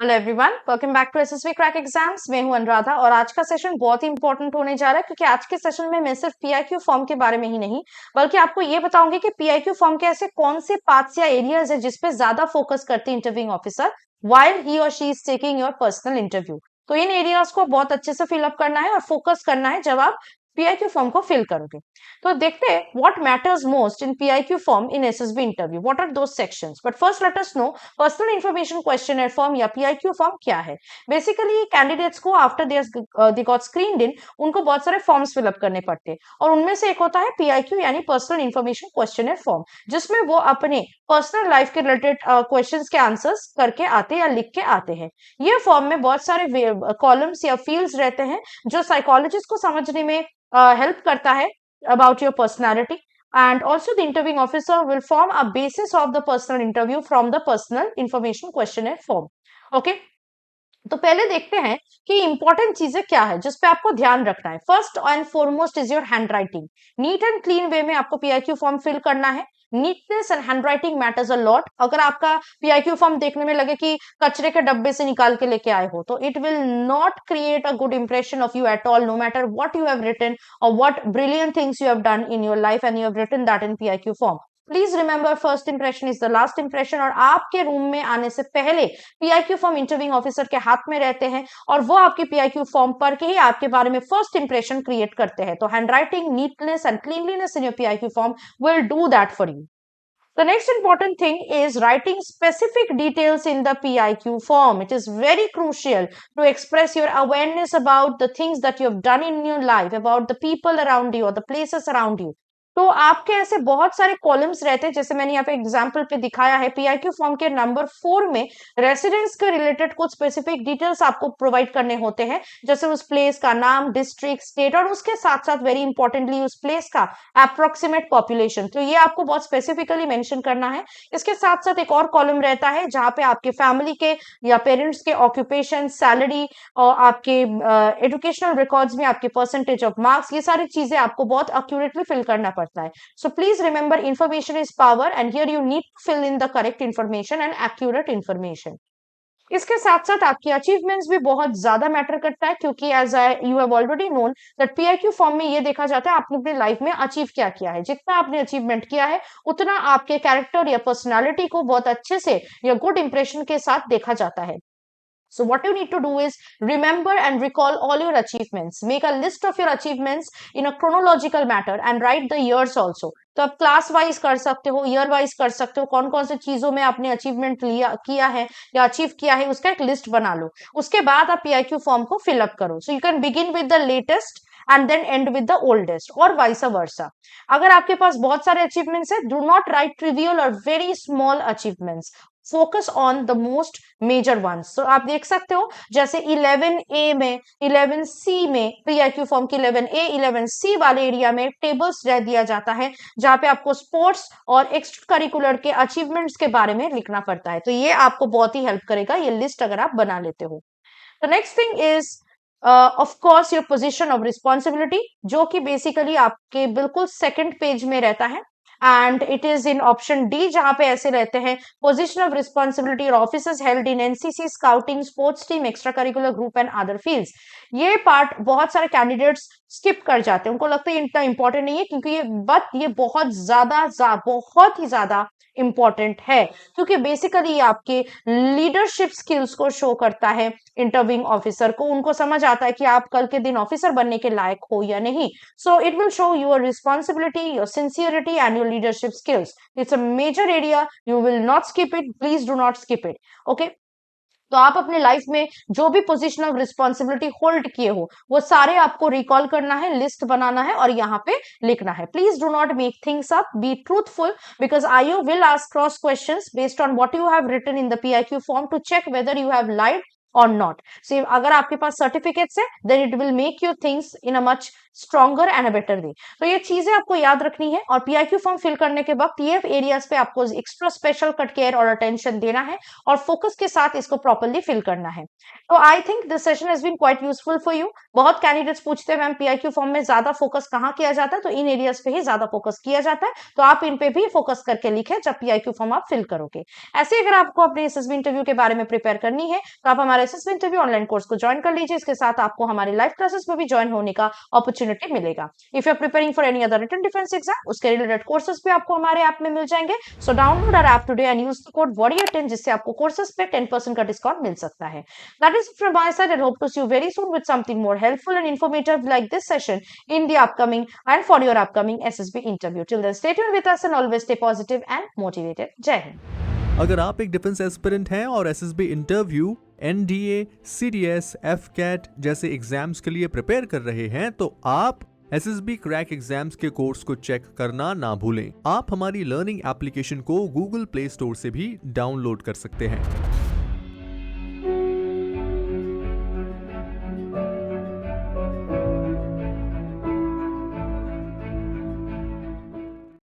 Hello everyone, welcome back to SSB crack exams. मैं हूं अनुराधा और आज का सेशन बहुत ही इंपॉर्टेंट होने जा रहा है क्योंकि आज के सेशन में मैं सिर्फ पीआईक्यू फॉर्म के बारे में ही नहीं बल्कि आपको ये बताऊंगी कि पीआईक्यू फॉर्म के ऐसे कौन से पार्ट्स या एरियाज है जिसपे ज्यादा फोकस करती है इंटरव्यूइंग ऑफिसर व्हाइल ही और she is taking your personal interview. तो इन एरियाज को बहुत अच्छे से फिलअप करना है और फोकस करना है जब आप पीआईक्यू फॉर्म को फिल करोगे। तो देखते हैं what matters most in PIQ form in SSB interview, what are those sections. But first let us know personal information questionnaire form या पीआईक्यू फॉर्म क्या है। बेसिकली कैंडिडेट्स को after they got screened in उनको बहुत सारे forms fill up करने पड़ते हैं और उनमें से एक होता है पीआईक्यू यानी पर्सनल इंफॉर्मेशन क्वेश्चनर फॉर्म, जिसमें वो अपने पर्सनल लाइफ के रिलेटेड क्वेश्चंस के आंसर्स करके आते हैं या लिख के आते हैं। ये फॉर्म में बहुत सारे कॉलम्स या फील्ड्स रहते हैं जो साइकोलॉजिस्ट को समझने में हेल्प करता है about your personality, and also the interviewing officer will form a basis of the personal interview from the personal information questionnaire form. Okay, तो पहले देखते हैं कि इंपॉर्टेंट चीजें क्या है जिस पे आपको ध्यान रखना है। First and foremost is your handwriting. Neat and clean way में आपको पीआईक्यू फॉर्म फिल करना है। Neatness and handwriting matters a lot. अगर आपका पीआईक्यू फॉर्म देखने में लगे कि कचरे के डब्बे से निकाल के लेके आए हो तो it will not create a good impression of you at all, no matter what you have written or what brilliant things you have done in your life and you have written that in PIQ form. Please remember first impression is the last impression. और आपके room में आने से पहले PIQ form interviewing officer के हाथ में रहते हैं और वो आपके पीआईक्यू फॉर्म पढ़ के ही आपके बारे में फर्स्ट इंप्रेशन क्रिएट करते हैं। तो hand writing, neatness and cleanliness in your PIQ form will do that for you. The next important thing is writing specific details in the PIQ form. It is very crucial to express your awareness about the things that you have done in your life, about the people around you or the places around you. तो आपके ऐसे बहुत सारे columns रहते हैं, जैसे मैंने यहाँ पे एग्जाम्पल पे दिखाया है। पीआईक्यू फॉर्म के नंबर 4 में रेसिडेंस के रिलेटेड कुछ स्पेसिफिक डिटेल्स आपको प्रोवाइड करने होते हैं, जैसे उस प्लेस का नाम, डिस्ट्रिक्ट, स्टेट और उसके साथ साथ वेरी इंपॉर्टेंटली उस प्लेस का अप्रोक्सीमेट पॉपुलेशन। तो ये आपको बहुत स्पेसिफिकली मेंशन करना है। इसके साथ साथ एक और कॉलम रहता है जहां पे आपके फैमिली के या पेरेंट्स के ऑक्यूपेशन, सैलरी और आपके एजुकेशनल रिकॉर्ड्स में आपके परसेंटेज ऑफ मार्क्स, ये सारी चीजें आपको बहुत एक्यूरेटली फिल करना पड़ता है। So please remember information is power and here you need to fill in the correct information and accurate information. इसके साथ साथ आपकी अचीवमेंट्स भी बहुत ज्यादा मैटर करता है क्योंकि as you have already known that PIQ form में ये देखा जाता है आपने अपनी लाइफ में अचीव क्या किया है। जितना आपने अचीवमेंट किया है उतना आपके कैरेक्टर या पर्सनालिटी को बहुत अच्छे से या गुड इंप्रेशन के साथ देखा जाता है। So what you need to do is remember and recall all your achievements. Make a list of your achievements in a chronological manner and write the years also. तो आप क्लास वाइज कर सकते हो, ईयर वाइज कर सकते हो, कौन कौन से चीजों में आपने अचीवमेंट लिया किया है या अचीव किया है उसका एक लिस्ट बना लो। उसके बाद आप पीआईक्यू फॉर्म को फिलअप करो। So you can begin with the latest and then end with the oldest और वाइस वर्सा। अगर आपके पास बहुत सारे अचीवमेंट्स है, डू नॉट राइट ट्रिवियल और very small achievements, focus on the most major ones. तो आप देख सकते हो जैसे 11A में, 11C में, पीआईक्यू फॉर्म की 11A 11C वाले एरिया में टेबल्स रह दिया जाता है जहां पे आपको स्पोर्ट्स और एक्स्ट्रा करिकुलर के अचीवमेंट्स के बारे में लिखना पड़ता है। तो ये आपको बहुत ही हेल्प करेगा ये लिस्ट अगर आप बना लेते हो। The next thing is of course your position of responsibility, जो कि बेसिकली आपके बिल्कुल सेकंड पेज में रहता है and it is in option D, जहां पे ऐसे रहते हैं पोजीशन ऑफ रिस्पॉन्सिबिलिटी और officers held in NCC, scouting, sports team, extra curricular group and other fields. ये पार्ट बहुत सारे कैंडिडेट्स स्किप कर जाते हैं, उनको लगता है इतना इंपॉर्टेंट नहीं है क्योंकि ये बहुत बहुत ही ज्यादा इंपॉर्टेंट है क्योंकि बेसिकली आपके लीडरशिप स्किल्स को शो करता है। इंटरव्यूइंग ऑफिसर को उनको समझ आता है कि आप कल के दिन ऑफिसर बनने के लायक हो या नहीं। So it will show your responsibility, your sincerity and your leadership skills. It's a major area, you will not skip it, please do not skip it. Okay, तो आप अपने लाइफ में जो भी पोजीशन ऑफ रिस्पॉन्सिबिलिटी होल्ड किए हो वो सारे आपको रिकॉल करना है, लिस्ट बनाना है और यहाँ पे लिखना है। Please do not make things up, be truthful because IO will ask cross questions based on what you have written in the PIQ form to check whether you have lied or not. So अगर आपके पास certificates है then it will make your things in a much stronger and a better way. तो ये चीजें आपको याद रखनी है और पीआईक्यू फॉर्म फिल करने के वक्त ये एरियाज पे आपको एक्स्ट्रा स्पेशल कट केयर और अटेंशन देना है और फोकस के साथ इसको प्रॉपरली फिल करना है। तो I think this session has been quite useful for you. बहुत कैंडिडेट्स पूछते हैं मैम पीआईक्यू फॉर्म में ज्यादा फोकस कहाँ किया जाता है, तो इन एरियाज पे ही ज्यादा फोकस किया जाता है, तो आप इन पे भी फोकस करके लिखें जब पीआईक्यू फॉर्म आप फिल करोगे। ऐसे अगर आपको अपने एसएसबी इंटरव्यू के बारे में प्रिपेयर करनी है तो आप हमारे एसएसबी इंटरव्यू ऑनलाइन कोर्स को ज्वाइन कर लीजिए। इसके साथ आपको हमारी लाइव क्लासेस में भी ज्वाइन होने का अपॉर्चुनिटी मिलेगा। If you are preparing for any other written defence exam, उसके रिलेटेड कोर्सेज भी आपको हमारे ऐप में मिल जाएंगे। So download our app today and use the code WARRIOR10 जिससे आपको कोर्सेज पे 10% का डिस्काउंट मिल सकता है। That is from my side and hope to see you very soon with something more helpful and informative like this session in the upcoming and for your upcoming SSB interview. Till then, stay tuned with us and always stay positive and motivated. जय हिंद। अगर आप एक defence aspirant हैं और SSB interview, NDA, CDS, AFCAT जैसे exams के लिए prepare कर रहे हैं तो आप एसएसबी क्रैक एग्जाम्स के कोर्स को चेक करना ना भूलें। आप हमारी लर्निंग एप्लीकेशन को गूगल प्ले स्टोर से भी डाउनलोड कर सकते हैं।